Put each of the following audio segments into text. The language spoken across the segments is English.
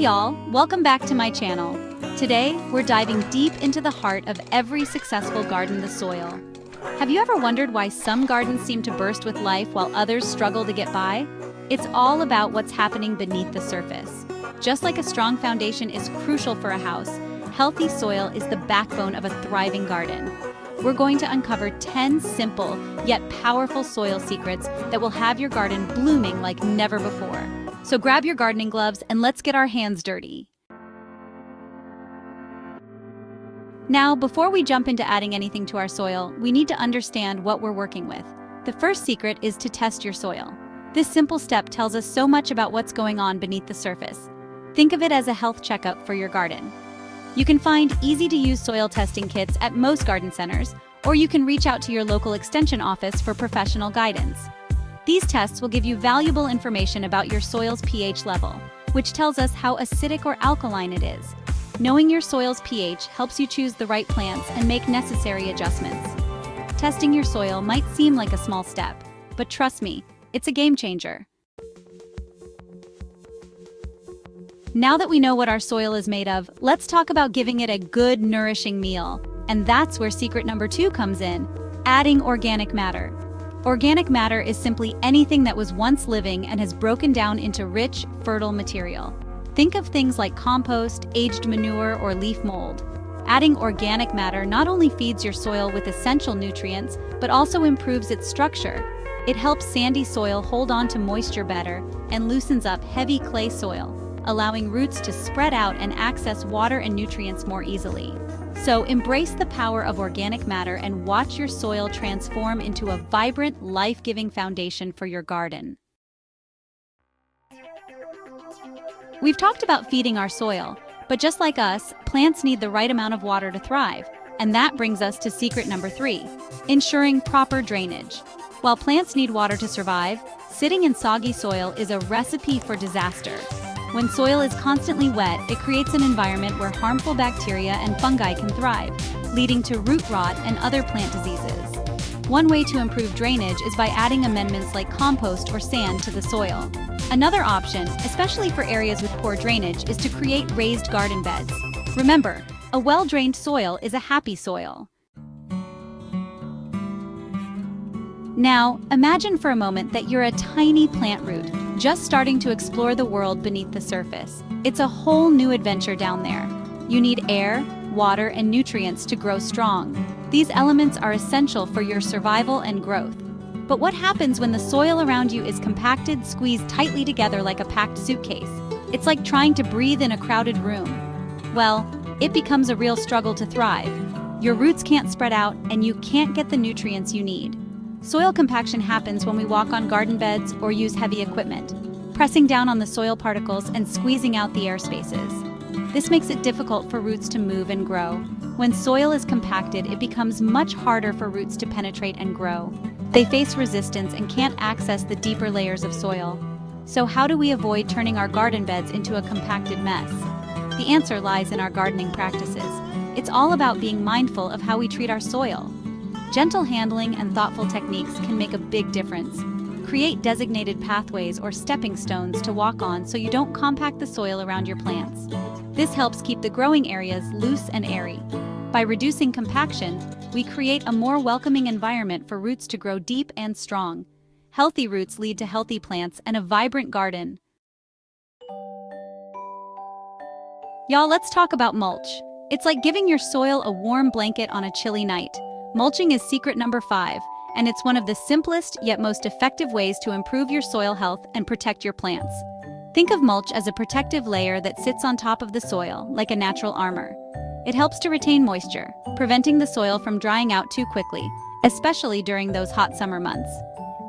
Hey y'all, welcome back to my channel. Today, we're diving deep into the heart of every successful garden, the soil. Have you ever wondered why some gardens seem to burst with life while others struggle to get by? It's all about what's happening beneath the surface. Just like a strong foundation is crucial for a house, healthy soil is the backbone of a thriving garden. We're going to uncover 10 simple yet powerful soil secrets that will have your garden blooming like never before. So grab your gardening gloves and let's get our hands dirty. Now, before we jump into adding anything to our soil, we need to understand what we're working with. The first secret is to test your soil. This simple step tells us so much about what's going on beneath the surface. Think of it as a health checkup for your garden. You can find easy-to-use soil testing kits at most garden centers, or you can reach out to your local extension office for professional guidance. These tests will give you valuable information about your soil's pH level, which tells us how acidic or alkaline it is. Knowing your soil's pH helps you choose the right plants and make necessary adjustments. Testing your soil might seem like a small step, but trust me, it's a game changer. Now that we know what our soil is made of, let's talk about giving it a good, nourishing meal. And that's where secret number 2 comes in, adding organic matter. Organic matter is simply anything that was once living and has broken down into rich, fertile material. Think of things like compost, aged manure, or leaf mold. Adding organic matter not only feeds your soil with essential nutrients, but also improves its structure. It helps sandy soil hold on to moisture better and loosens up heavy clay soil, allowing roots to spread out and access water and nutrients more easily. So embrace the power of organic matter and watch your soil transform into a vibrant, life-giving foundation for your garden. We've talked about feeding our soil, but just like us, plants need the right amount of water to thrive. And that brings us to secret number 3, ensuring proper drainage. While plants need water to survive, sitting in soggy soil is a recipe for disaster. When soil is constantly wet, it creates an environment where harmful bacteria and fungi can thrive, leading to root rot and other plant diseases. One way to improve drainage is by adding amendments like compost or sand to the soil. Another option, especially for areas with poor drainage, is to create raised garden beds. Remember, a well-drained soil is a happy soil. Now, imagine for a moment that you're a tiny plant root, just starting to explore the world beneath the surface. It's a whole new adventure down there. You need air, water, and nutrients to grow strong. These elements are essential for your survival and growth. But what happens when the soil around you is compacted, squeezed tightly together like a packed suitcase? It's like trying to breathe in a crowded room. Well, it becomes a real struggle to thrive. Your roots can't spread out, and you can't get the nutrients you need. Soil compaction happens when we walk on garden beds or use heavy equipment, pressing down on the soil particles and squeezing out the air spaces. This makes it difficult for roots to move and grow. When soil is compacted, it becomes much harder for roots to penetrate and grow. They face resistance and can't access the deeper layers of soil. So how do we avoid turning our garden beds into a compacted mess? The answer lies in our gardening practices. It's all about being mindful of how we treat our soil. Gentle handling and thoughtful techniques can make a big difference. Create designated pathways or stepping stones to walk on so you don't compact the soil around your plants. This helps keep the growing areas loose and airy. By reducing compaction, we create a more welcoming environment for roots to grow deep and strong. Healthy roots lead to healthy plants and a vibrant garden. Y'all, let's talk about mulch. It's like giving your soil a warm blanket on a chilly night. Mulching is secret number 5, and it's one of the simplest yet most effective ways to improve your soil health and protect your plants. Think of mulch as a protective layer that sits on top of the soil, like a natural armor. It helps to retain moisture, preventing the soil from drying out too quickly, especially during those hot summer months.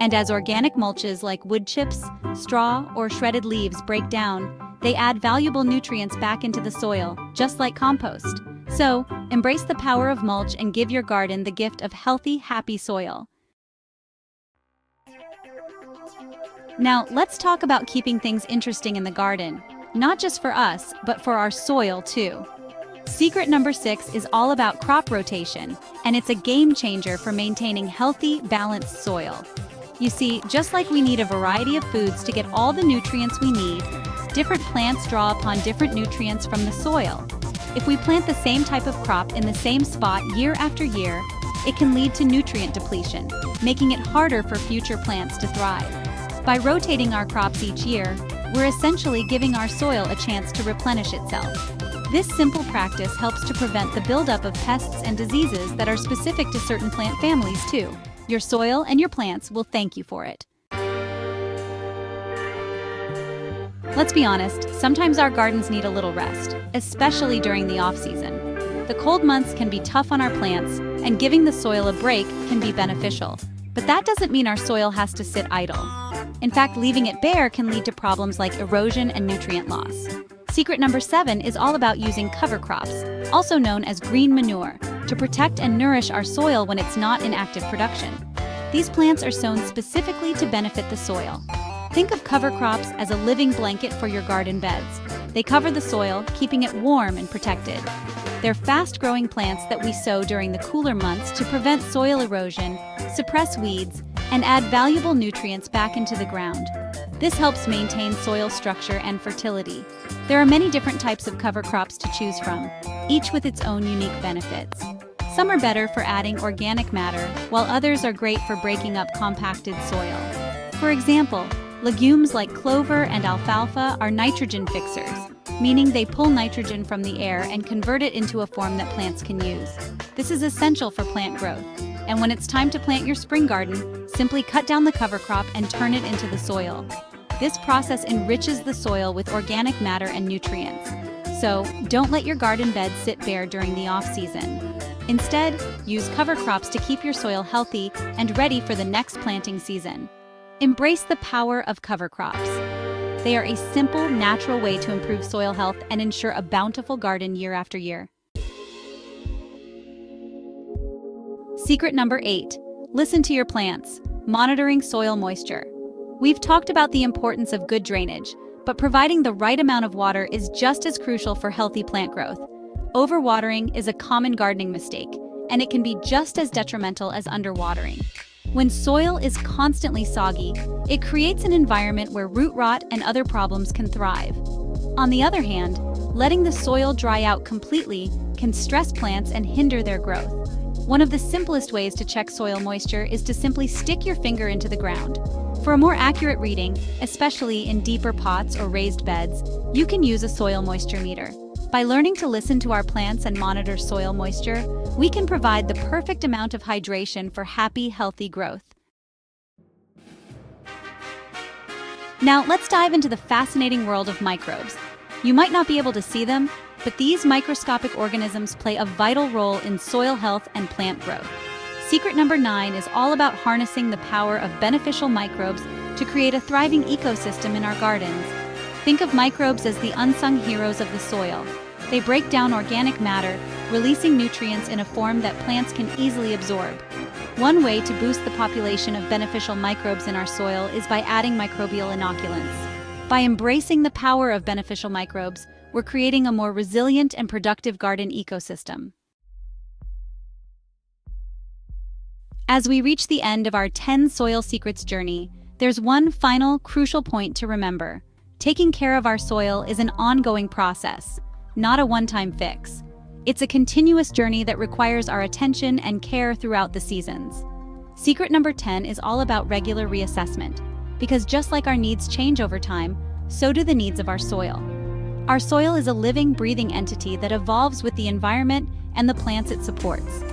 And as organic mulches like wood chips, straw, or shredded leaves break down, they add valuable nutrients back into the soil, just like compost. So, embrace the power of mulch and give your garden the gift of healthy, happy soil. Now, let's talk about keeping things interesting in the garden, not just for us, but for our soil too. Secret number 6 is all about crop rotation, and it's a game changer for maintaining healthy, balanced soil. You see, just like we need a variety of foods to get all the nutrients we need, Different plants draw upon different nutrients from the soil. If we plant the same type of crop in the same spot year after year, it can lead to nutrient depletion, making it harder for future plants to thrive. By rotating our crops each year, we're essentially giving our soil a chance to replenish itself. This simple practice helps to prevent the buildup of pests and diseases that are specific to certain plant families too. Your soil and your plants will thank you for it. Let's be honest, sometimes our gardens need a little rest, especially during the off-season. The cold months can be tough on our plants, and giving the soil a break can be beneficial. But that doesn't mean our soil has to sit idle. In fact, leaving it bare can lead to problems like erosion and nutrient loss. Secret number 7 is all about using cover crops, also known as green manure, to protect and nourish our soil when it's not in active production. These plants are sown specifically to benefit the soil. Think of cover crops as a living blanket for your garden beds. They cover the soil, keeping it warm and protected. They're fast-growing plants that we sow during the cooler months to prevent soil erosion, suppress weeds, and add valuable nutrients back into the ground. This helps maintain soil structure and fertility. There are many different types of cover crops to choose from, each with its own unique benefits. Some are better for adding organic matter, while others are great for breaking up compacted soil. For example, legumes like clover and alfalfa are nitrogen fixers, meaning they pull nitrogen from the air and convert it into a form that plants can use. This is essential for plant growth. And when it's time to plant your spring garden, simply cut down the cover crop and turn it into the soil. This process enriches the soil with organic matter and nutrients. So, don't let your garden bed sit bare during the off-season. Instead, use cover crops to keep your soil healthy and ready for the next planting season. Embrace the power of cover crops. They are a simple, natural way to improve soil health and ensure a bountiful garden year after year. Secret number 8. Listen to your plants. Monitoring soil moisture. We've talked about the importance of good drainage, but providing the right amount of water is just as crucial for healthy plant growth. Overwatering is a common gardening mistake, and it can be just as detrimental as underwatering. When soil is constantly soggy, it creates an environment where root rot and other problems can thrive. On the other hand, letting the soil dry out completely can stress plants and hinder their growth. One of the simplest ways to check soil moisture is to simply stick your finger into the ground. For a more accurate reading, especially in deeper pots or raised beds, you can use a soil moisture meter. By learning to listen to our plants and monitor soil moisture, we can provide the perfect amount of hydration for happy, healthy growth. Now, let's dive into the fascinating world of microbes. You might not be able to see them, but these microscopic organisms play a vital role in soil health and plant growth. Secret number 9 is all about harnessing the power of beneficial microbes to create a thriving ecosystem in our gardens. Think of microbes as the unsung heroes of the soil. They break down organic matter, releasing nutrients in a form that plants can easily absorb. One way to boost the population of beneficial microbes in our soil is by adding microbial inoculants. By embracing the power of beneficial microbes, we're creating a more resilient and productive garden ecosystem. As we reach the end of our 10 Soil Secrets journey, there's one final, crucial point to remember. Taking care of our soil is an ongoing process, not a one-time fix. It's a continuous journey that requires our attention and care throughout the seasons. Secret number 10 is all about regular reassessment, because just like our needs change over time, so do the needs of our soil. Our soil is a living, breathing entity that evolves with the environment and the plants it supports.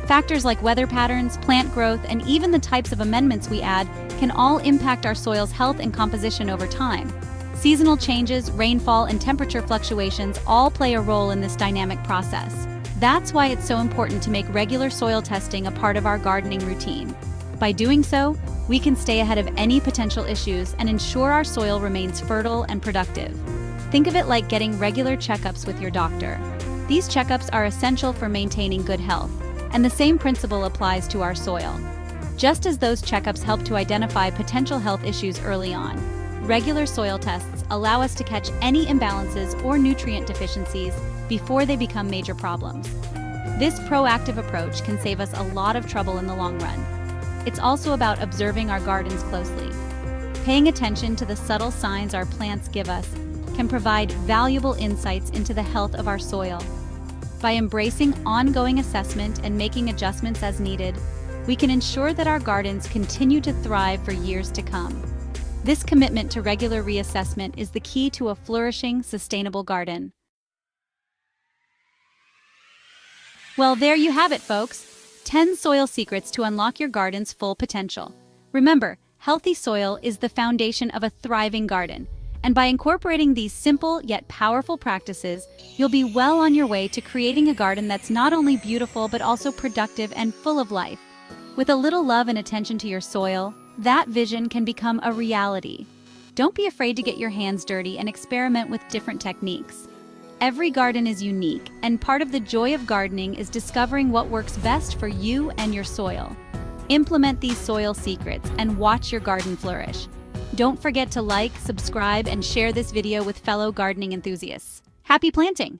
Factors like weather patterns, plant growth, and even the types of amendments we add can all impact our soil's health and composition over time. Seasonal changes, rainfall, and temperature fluctuations all play a role in this dynamic process. That's why it's so important to make regular soil testing a part of our gardening routine. By doing so, we can stay ahead of any potential issues and ensure our soil remains fertile and productive. Think of it like getting regular checkups with your doctor. These checkups are essential for maintaining good health, and the same principle applies to our soil. Just as those checkups help to identify potential health issues early on, regular soil tests allow us to catch any imbalances or nutrient deficiencies before they become major problems. This proactive approach can save us a lot of trouble in the long run. It's also about observing our gardens closely. Paying attention to the subtle signs our plants give us can provide valuable insights into the health of our soil. By embracing ongoing assessment and making adjustments as needed, we can ensure that our gardens continue to thrive for years to come. This commitment to regular reassessment is the key to a flourishing, sustainable garden. Well, there you have it, folks. 10 soil secrets to unlock your garden's full potential. Remember, healthy soil is the foundation of a thriving garden, and by incorporating these simple yet powerful practices, you'll be well on your way to creating a garden that's not only beautiful but also productive and full of life. With a little love and attention to your soil, that vision can become a reality. Don't be afraid to get your hands dirty and experiment with different techniques. Every garden is unique, and part of the joy of gardening is discovering what works best for you and your soil. Implement these soil secrets and watch your garden flourish. Don't forget to like, subscribe, and share this video with fellow gardening enthusiasts. Happy planting!